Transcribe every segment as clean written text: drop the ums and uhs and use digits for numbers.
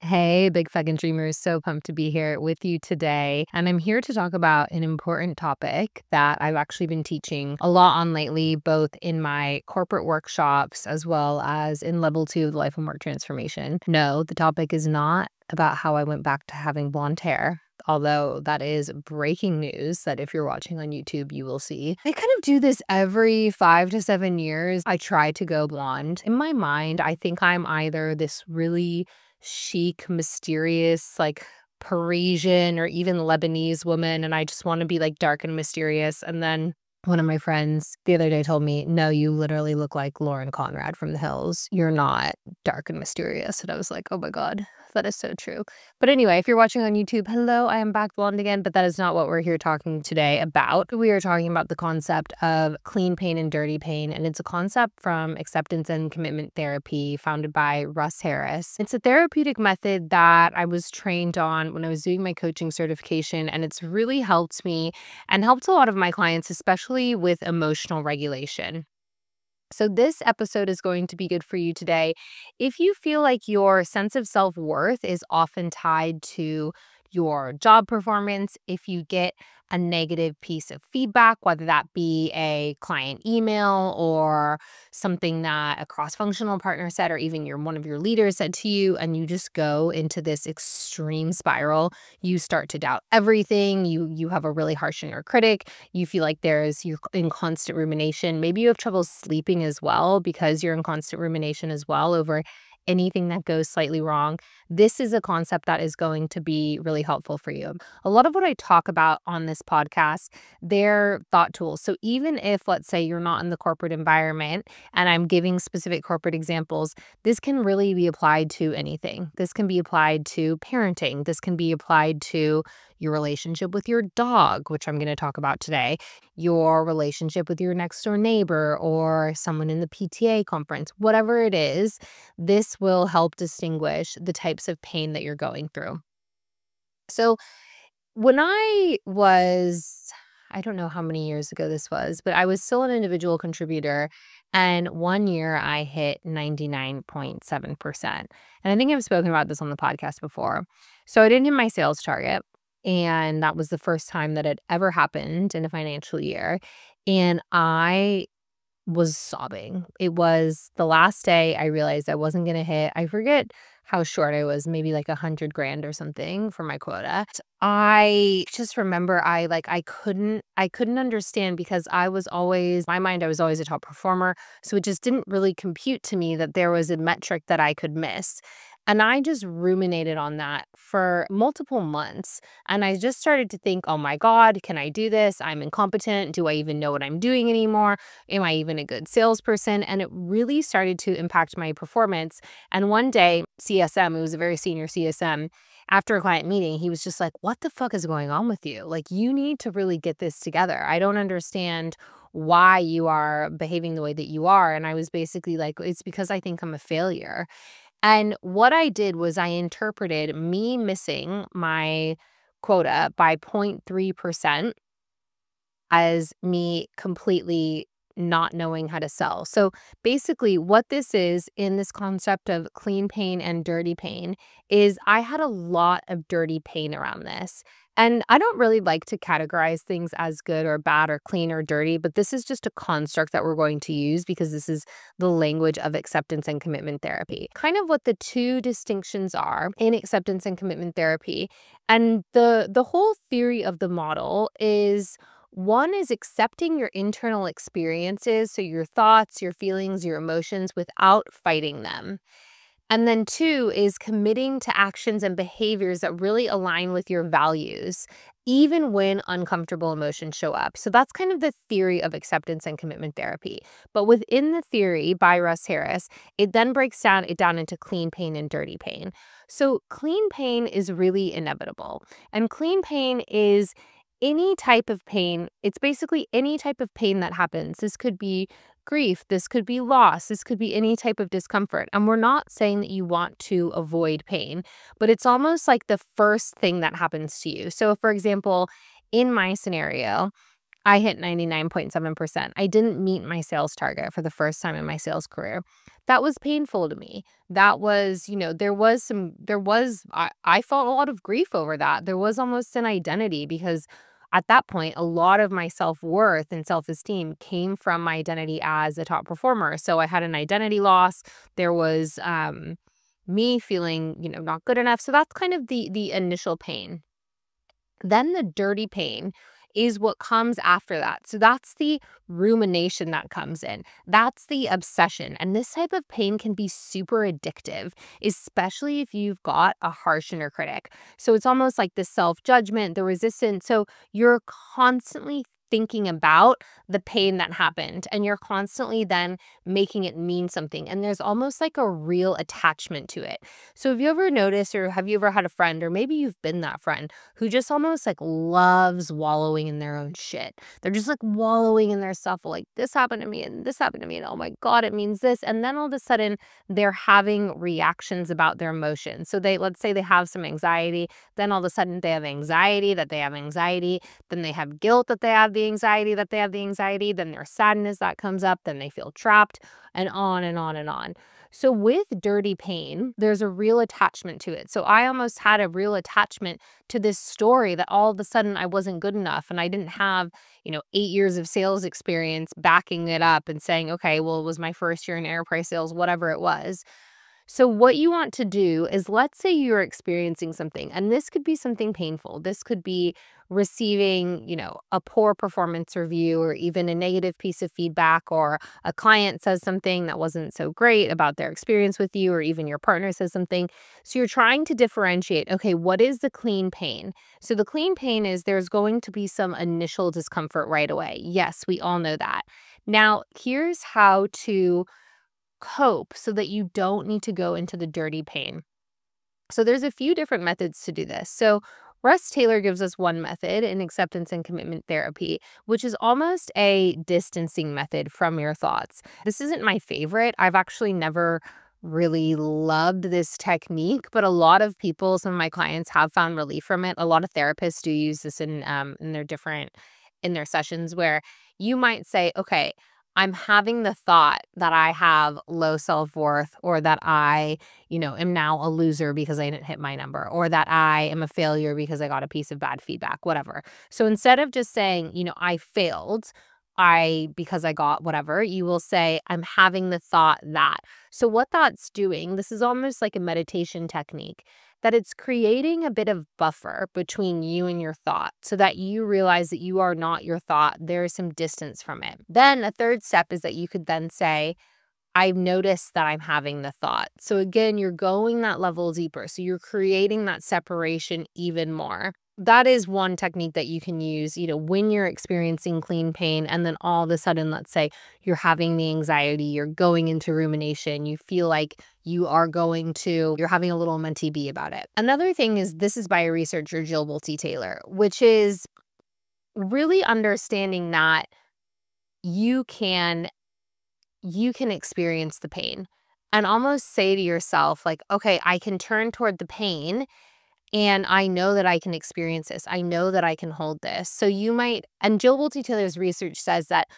Hey, big fucking dreamers. So pumped to be here with you today. And I'm here to talk about an important topic that I've actually been teaching a lot on lately, both in my corporate workshops as well as in level 2 of the life and work transformation. No, the topic is not about how I went back to having blonde hair. Although that is breaking news that if you're watching on YouTube, you will see. I kind of do this every 5 to 7 years. I try to go blonde. In my mind, I think I'm either this really chic, mysterious, like Parisian or even Lebanese woman, and I just want to be like dark and mysterious. And then one of my friends the other day told me, no, you literally look like Lauren Conrad from The Hills. You're not dark and mysterious. And I was like, oh my God, that is so true. But anyway, if you're watching on YouTube, hello, I am back blonde again, but that is not what we're here talking today about. We are talking about the concept of clean pain and dirty pain, and it's a concept from acceptance and commitment therapy founded by Russ Harris. It's a therapeutic method that I was trained on when I was doing my coaching certification, and it's really helped me and helped a lot of my clients, especially with emotional regulation. So this episode is going to be good for you today. If you feel like your sense of self-worth is often tied to your job performance, if you get a negative piece of feedback, whether that be a client email or something that a cross-functional partner said, or even one of your leaders said to you, and you just go into this extreme spiral, you start to doubt everything, you have a really harsh inner critic, you feel like you're in constant rumination. Maybe you have trouble sleeping as well because you're in constant rumination as well over anything that goes slightly wrong. This is a concept that is going to be really helpful for you. A lot of what I talk about on this podcast, they're thought tools. So even if, let's say, you're not in the corporate environment and I'm giving specific corporate examples, this can really be applied to anything. This can be applied to parenting. This can be applied to your relationship with your dog, which I'm going to talk about today, your relationship with your next door neighbor or someone in the PTA conference, whatever it is. This will help distinguish the types of pain that you're going through. So when I don't know how many years ago this was, but I was still an individual contributor. And one year I hit 99.7%. And I think I've spoken about this on the podcast before. So I didn't hit my sales target. And that was the first time that it ever happened in a financial year. And I was sobbing. It was the last day I realized I wasn't going to hit. I forget how short I was, maybe like 100 grand or something for my quota. I just remember I couldn't understand because my mind, I was always a top performer. So it just didn't really compute to me that there was a metric that I could miss. And I just ruminated on that for multiple months. And I just started to think, oh my God, can I do this? I'm incompetent. Do I even know what I'm doing anymore? Am I even a good salesperson? And it really started to impact my performance. And one day, CSM, it was a very senior CSM, after a client meeting, he was just like, what the fuck is going on with you? Like, you need to really get this together. I don't understand why you are behaving the way that you are. And I was basically like, it's because I think I'm a failure. And what I did was I interpreted me missing my quota by 0.3% as me completely not knowing how to sell. So basically what this is in this concept of clean pain and dirty pain is I had a lot of dirty pain around this. And I don't really like to categorize things as good or bad or clean or dirty, but this is just a construct that we're going to use because this is the language of acceptance and commitment therapy. Kind of what the two distinctions are in acceptance and commitment therapy. And the whole theory of the model is one is accepting your internal experiences, so your thoughts, your feelings, your emotions without fighting them. And then two is committing to actions and behaviors that really align with your values, even when uncomfortable emotions show up. So that's kind of the theory of acceptance and commitment therapy. But within the theory by Russ Harris, it then breaks it down into clean pain and dirty pain. So clean pain is really inevitable. And clean pain is any type of pain. It's basically any type of pain that happens. This could be grief, this could be loss, this could be any type of discomfort. And we're not saying that you want to avoid pain, but it's almost like the first thing that happens to you. So for example, in my scenario, I hit 99.7%. I didn't meet my sales target for the first time in my sales career. That was painful to me. That was, I felt a lot of grief over that. There was almost an identity because at that point, a lot of my self-worth and self-esteem came from my identity as a top performer. So I had an identity loss. There was me feeling, not good enough. So that's kind of the initial pain. Then the dirty pain is what comes after that. So that's the rumination that comes in. That's the obsession. And this type of pain can be super addictive, especially if you've got a harsh inner critic. So it's almost like the self-judgment, the resistance. So you're constantly thinking about the pain that happened and you're constantly then making it mean something. And there's almost like a real attachment to it. So have you ever noticed, or have you ever had a friend, or maybe you've been that friend who just almost like loves wallowing in their own shit? They're just like wallowing in their stuff, like this happened to me and this happened to me and oh my God, it means this. And then all of a sudden they're having reactions about their emotions. So let's say they have some anxiety, then all of a sudden they have anxiety that they have anxiety, then they have guilt that they have the anxiety that they have the anxiety, then there's sadness that comes up, then they feel trapped, and on and on and on. So with dirty pain, there's a real attachment to it. So I almost had a real attachment to this story that all of a sudden I wasn't good enough and I didn't have, 8 years of sales experience backing it up and saying, okay, well, it was my first year in enterprise sales, whatever it was. So what you want to do is, let's say you're experiencing something, and this could be something painful. This could be receiving, a poor performance review or even a negative piece of feedback, or a client says something that wasn't so great about their experience with you, or even your partner says something. So you're trying to differentiate, okay, what is the clean pain? So the clean pain is there's going to be some initial discomfort right away. Yes, we all know that. Now, here's how to cope so that you don't need to go into the dirty pain. So there's a few different methods to do this. So Russ Taylor gives us one method in acceptance and commitment therapy, which is almost a distancing method from your thoughts. This isn't my favorite. I've actually never really loved this technique, but a lot of people, some of my clients have found relief from it. A lot of therapists do use this in their sessions, where you might say, okay, I'm having the thought that I have low self-worth, or that I, am now a loser because I didn't hit my number, or that I am a failure because I got a piece of bad feedback, whatever. So instead of just saying, I failed, because I got whatever, you will say, I'm having the thought that. So what that's doing, this is almost like a meditation technique, that it's creating a bit of buffer between you and your thought so that you realize that you are not your thought. There is some distance from it. Then a third step is that you could then say, I've noticed that I'm having the thought. So again, you're going that level deeper. So you're creating that separation even more. That is one technique that you can use, when you're experiencing clean pain, and then all of a sudden, let's say you're having the anxiety, you're going into rumination, you feel like you're having a little mentee bee about it. Another thing is, this is by a researcher, Jill Bolte Taylor, which is really understanding that you can experience the pain and almost say to yourself, like, okay, I can turn toward the pain. And I know that I can experience this. I know that I can hold this. So and Jill Bolte Taylor's research says that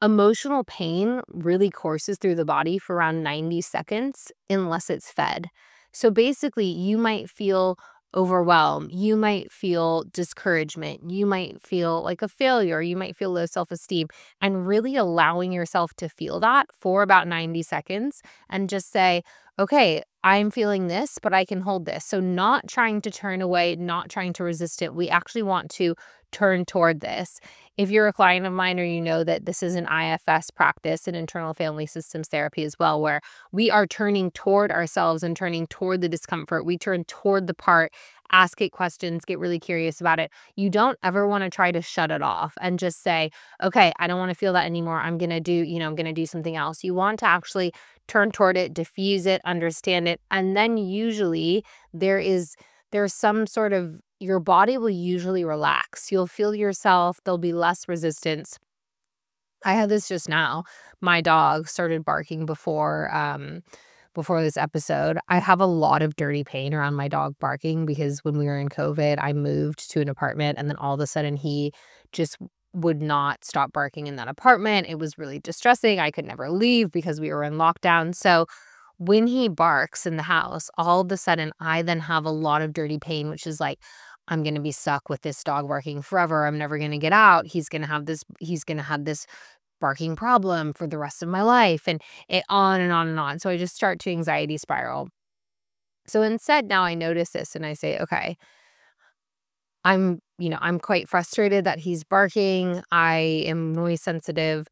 emotional pain really courses through the body for around 90 seconds unless it's fed. So basically, you might feel overwhelmed. You might feel discouragement. You might feel like a failure. You might feel low self-esteem, and really allowing yourself to feel that for about 90 seconds and just say, okay, I'm feeling this, but I can hold this. So not trying to turn away, not trying to resist it. We actually want to turn toward this. If you're a client of mine, or you know that this is an IFS practice, an internal family systems therapy as well, where we are turning toward ourselves and turning toward the discomfort. We turn toward the part, ask it questions, get really curious about it. You don't ever want to try to shut it off and just say, okay, I don't want to feel that anymore. I'm going to do something else. You want to actually turn toward it, diffuse it, understand it. And then usually there's some sort of, your body will usually relax. You'll feel yourself. There'll be less resistance. I had this just now. My dog started barking before this episode. I have a lot of dirty pain around my dog barking because when we were in COVID, I moved to an apartment, and then all of a sudden he just would not stop barking in that apartment. It was really distressing. I could never leave because we were in lockdown. So when he barks in the house, all of a sudden I then have a lot of dirty pain, which is like, I'm going to be stuck with this dog barking forever. I'm never going to get out. He's going to have this barking problem for the rest of my life, and it on and on and on. So I just start to anxiety spiral. So instead, now I notice this and I say, okay, I'm quite frustrated that he's barking. I am noise sensitive.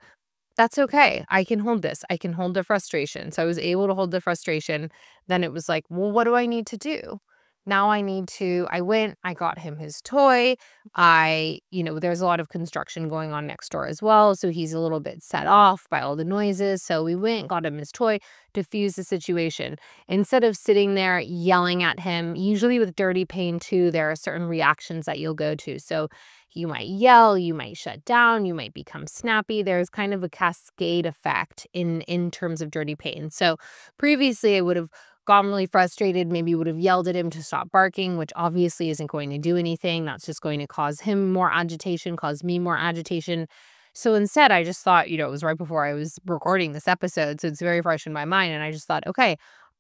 That's okay. I can hold this. I can hold the frustration. So I was able to hold the frustration. Then it was like, well, what do I need to do? Now I went, I got him his toy. There's a lot of construction going on next door as well. So he's a little bit set off by all the noises. So we went, got him his toy, diffused the situation. Instead of sitting there yelling at him, usually with dirty pain too, there are certain reactions that you'll go to. So you might yell, you might shut down, you might become snappy. There's kind of a cascade effect in terms of dirty pain. So previously I would have gotten really frustrated, maybe would have yelled at him to stop barking, which obviously isn't going to do anything. That's just going to cause him more agitation, cause me more agitation. So instead, I just thought, it was right before I was recording this episode, so it's very fresh in my mind. And I just thought, okay,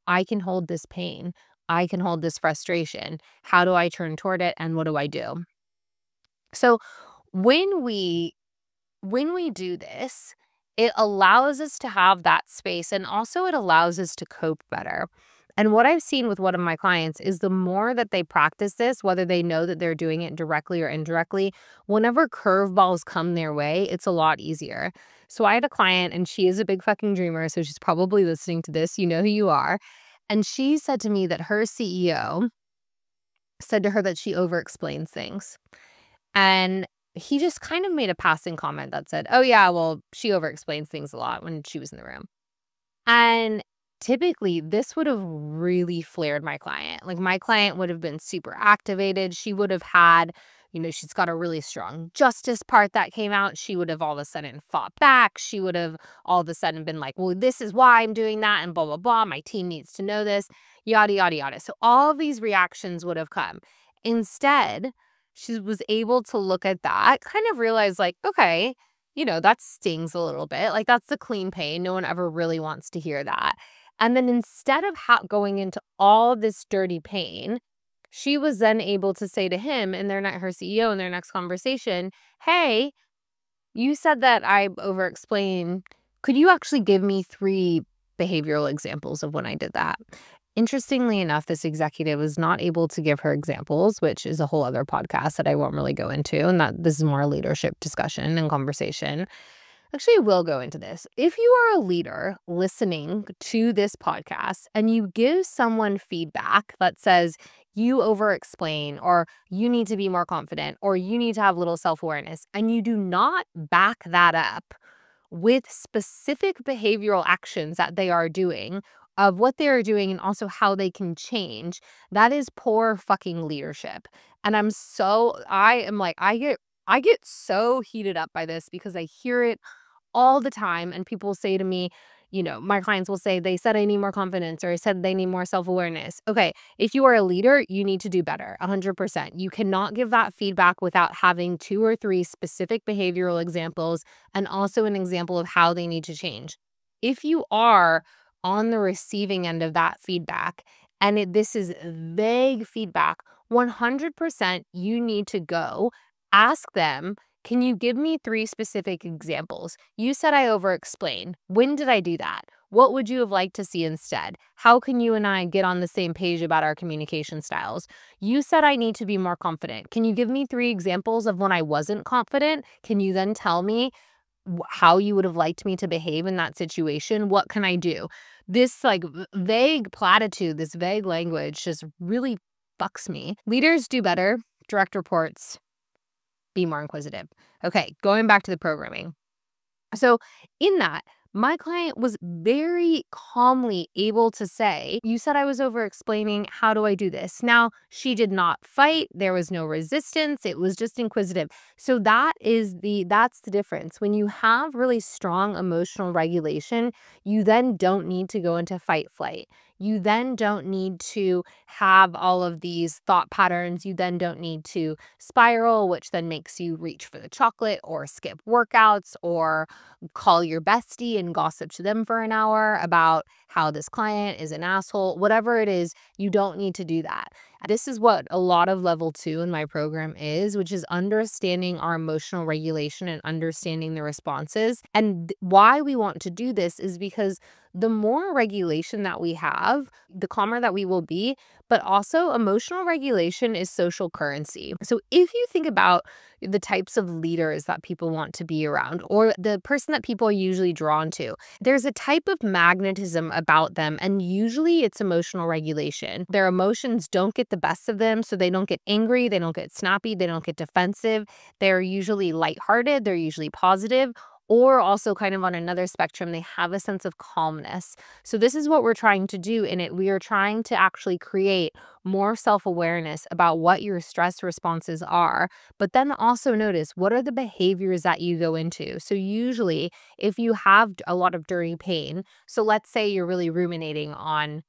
I can hold this pain. I can hold this frustration. How do I turn toward it? And what do I do? So when we do this, it allows us to have that space, and also it allows us to cope better. And what I've seen with one of my clients is the more that they practice this, whether they know that they're doing it directly or indirectly, whenever curveballs come their way, it's a lot easier. So I had a client, and she is a big fucking dreamer, so she's probably listening to this. You know who you are. And she said to me that her CEO said to her that she over-explains things. And he just kind of made a passing comment that said, oh, yeah, well, she over-explains things a lot when she was in the room. And typically, this would have really flared my client. Like, my client would have been super activated. She would have had, she's got a really strong justice part that came out. She would have all of a sudden fought back. She would have all of a sudden been like, well, this is why I'm doing that, and blah, blah, blah. My team needs to know this, yada, yada, yada. So all of these reactions would have come. Instead, she was able to look at that, kind of realize like, okay, that stings a little bit. Like, that's the clean pain. No one ever really wants to hear that. And then instead of going into all this dirty pain, she was then able to say to him and her CEO in their next conversation, hey, you said that I over-explain. Could you actually give me 3 behavioral examples of when I did that? Interestingly enough, this executive was not able to give her examples, which is a whole other podcast that I won't really go into, and that this is more leadership discussion and conversation. Actually, I will go into this. If you are a leader listening to this podcast and you give someone feedback that says you over-explain, or you need to be more confident, or you need to have little self-awareness, and you do not back that up with specific behavioral actions that they are doing, of what they are doing and also how they can change, that is poor fucking leadership. And I get so heated up by this because I hear it all the time, and people say to me, my clients will say, they said I need more confidence, or I said they need more self-awareness. Okay, if you are a leader, you need to do better, 100%. You cannot give that feedback without having 2 or 3 specific behavioral examples and also an example of how they need to change. If you are on the receiving end of that feedback, and this is vague feedback, 100% you need to go ask them, can you give me 3 specific examples? You said I over-explain. When did I do that? What would you have liked to see instead? How can you and I get on the same page about our communication styles? You said I need to be more confident. Can you give me 3 examples of when I wasn't confident? Can you then tell me how you would have liked me to behave in that situation? What can I do? This vague platitude, this vague language just really fucks me. Leaders do better. Direct reports, be more inquisitive. Okay, going back to the programming. So in that, My client was very calmly able to say, "You said I was over explaining. How do I do this?" Now, she did not fight. There was no resistance. It was just inquisitive. So that's the difference. When you have really strong emotional regulation, you then don't need to go into fight flight. You then don't need to have all of these thought patterns. You then don't need to spiral, which then makes you reach for the chocolate or skip workouts or call your bestie and gossip to them for an hour about how this client is an asshole. Whatever it is, you don't need to do that. This is what a lot of level 2 in my program is, which is understanding our emotional regulation and understanding the responses. And why we want to do this is because the more regulation that we have, the calmer that we will be. But also, emotional regulation is social currency. So if you think about the types of leaders that people want to be around, or the person that people are usually drawn to, there's a type of magnetism about them, and usually it's emotional regulation. Their emotions don't get the best of them, so they don't get angry, they don't get snappy, they don't get defensive. They're usually lighthearted, they're usually positive, or also kind of on another spectrum, they have a sense of calmness. So this is what we're trying to do in it. We are trying to actually create more self-awareness about what your stress responses are, but then also notice what are the behaviors that you go into. So usually if you have a lot of dirty pain, so let's say you're really ruminating on,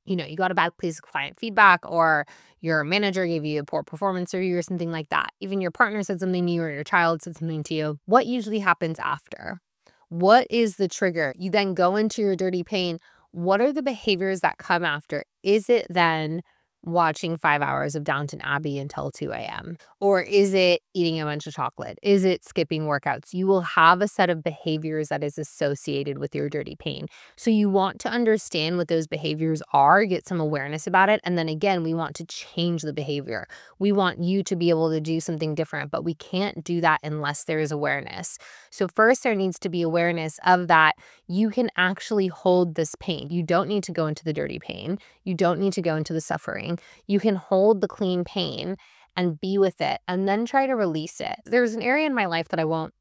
you got a bad piece of client feedback, or your manager gave you a poor performance review or something like that. Even your partner said something to you or your child said something to you. What usually happens after? What is the trigger? You then go into your dirty pain. What are the behaviors that come after? Is it then watching 5 hours of Downton Abbey until 2 a.m.? Or is it eating a bunch of chocolate? Is it skipping workouts? You will have a set of behaviors that is associated with your dirty pain. So you want to understand what those behaviors are, get some awareness about it. And then again, we want to change the behavior. We want you to be able to do something different, but we can't do that unless there is awareness. So first, there needs to be awareness of that. You can actually hold this pain. You don't need to go into the dirty pain. You don't need to go into the suffering. You can hold the clean pain and be with it and then try to release it. There's an area in my life that I won't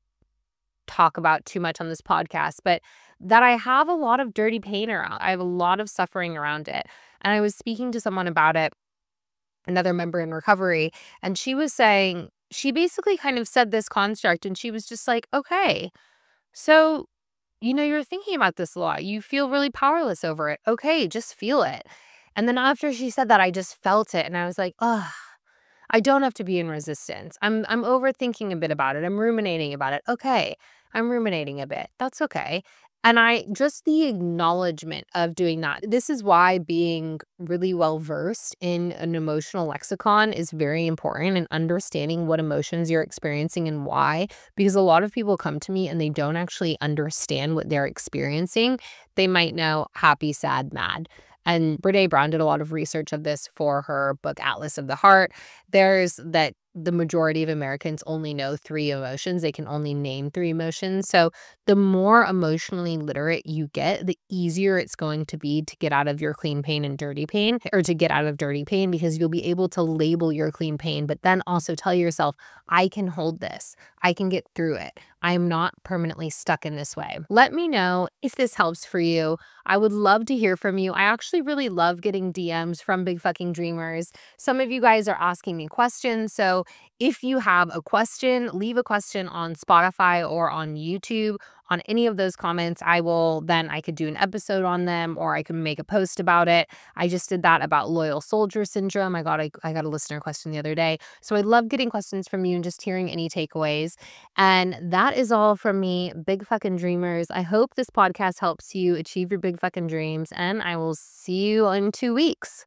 talk about too much on this podcast, but that I have a lot of dirty pain around. I have a lot of suffering around it. And I was speaking to someone about it, another member in recovery, and she was saying, she basically kind of said this construct, and she was just like, okay, so, you're thinking about this a lot. You feel really powerless over it. Okay, just feel it. And then after she said that, I just felt it. And I was like, oh, I don't have to be in resistance. I'm overthinking a bit about it. I'm ruminating about it. Okay, I'm ruminating a bit. That's okay. And just the acknowledgement of doing that. This is why being really well versed in an emotional lexicon is very important, and understanding what emotions you're experiencing and why. Because a lot of people come to me and they don't actually understand what they're experiencing. They might know happy, sad, mad. And Brene Brown did a lot of research of this for her book, Atlas of the Heart. There's that the majority of Americans only know 3 emotions. They can only name 3 emotions. So the more emotionally literate you get, the easier it's going to be to get out of your clean pain and dirty pain, or to get out of dirty pain, because you'll be able to label your clean pain, but then also tell yourself, I can hold this. I can get through it. I'm not permanently stuck in this way. Let me know if this helps for you. I would love to hear from you. I actually really love getting DMs from big fucking dreamers. Some of you guys are asking me questions. So if you have a question, leave a question on Spotify or on YouTube. On any of those comments, I could do an episode on them, or I can make a post about it. I just did that about loyal soldier syndrome. I got a listener question the other day. So I love getting questions from you and just hearing any takeaways. And that is all from me, big fucking dreamers. I hope this podcast helps you achieve your big fucking dreams, and I will see you in 2 weeks.